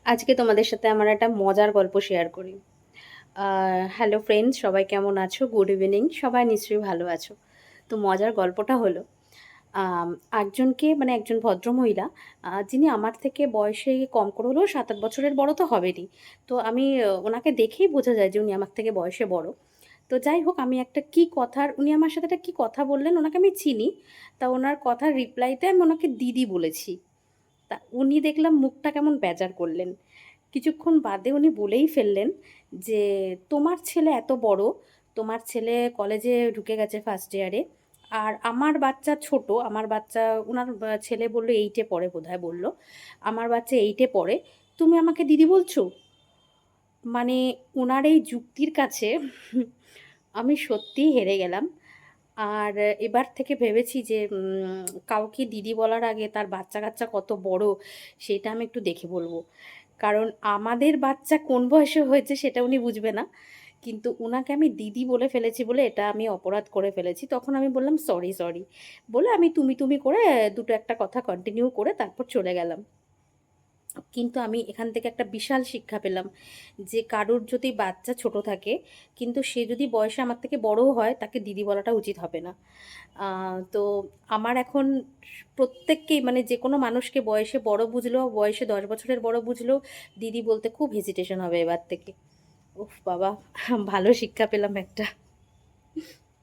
আজকে তোমাদের সাথে আমার একটা মজার গল্প শেয়ার করি। হ্যালো ফ্রেন্ডস, সবাই কেমন আছো? Good evening. সবাই নিশ্চয়ই ভালো আছো। তো মজার গল্পটা হলো, আম একজনকে মানে একজন ভদ্রমহিলা, যিনি আমার থেকে বয়সে কম করে হলেও ৭-৮ বছরের বড় তো হবেনই। তো আমি ওনাকে দেখেই বোঝা যায় যে উনি আমার থেকে বয়সে বড়। তো যাই হোক, আমি একটা কি কথার উনি আমার সাথে একটা কি কথা বললেন, ওনাকে আমি চিনি। তা ওনার কথার রিপ্লাইতে আমি ওনাকে দিদি বলেছি। তা উনি দেখলাম মুখটা কেমন বেজার করলেন। কিছুক্ষণ বাদে উনি বলেই ফেললেন যে, "তোমার ছেলে এত বড়, তোমার ছেলে কলেজে ঢুকে গেছে ফার্স্ট ইয়ারে। আর আমার বাচ্চা ছোট, আমার বাচ্চা" উনার ছেলে বলল 8 এ পড়ে বোধহয় বলল। "আমার বাচ্চা 8 এ পড়ে, তুমি আমাকে দিদি বলছো?" মানে উনার এই যুক্তির কাছে আমি সত্যিই হেরে গেলাম। আর এবার থেকে ভেবেছি যে কাউকে দিদি বলার আগে তার বাচ্চা-কাচ্চা কত বড় সেটা আমি একটু দেখে বলব। কারণ আমাদের বাচ্চা কোন বয়সে হয়েছে সেটা উনি বুঝবে না। কিন্তু উনাকে আমি দিদি বলে ফেলেছি বলে এটা আমি অপরাধ করে ফেলেছি। তখন আমি বললাম, "সরি, সরি" বলে আমি তুমি করে দুটো একটা কথা কন্টিনিউ করে তারপর চলে গেলাম। কিন্তু আমি এখান থেকে একটা বিশাল শিক্ষা পেলাম যে কারুর যদি বাচ্চা ছোট থাকে, কিন্তু সে যদি বয়সে আমার থেকে বড়ও হয়, তাকে দিদি বলাটা উচিত হবে না। তো আমার এখন প্রত্যেককেই মানে যেকোনো মানুষকে বয়সে বড় বুঝলেও, বয়সে ১০ বছরের বড় বুঝলেও দিদি বলতে খুব হেজিটেশন হবে এবার থেকে। উফ বাবা! ভালো শিক্ষা পেলাম একটা।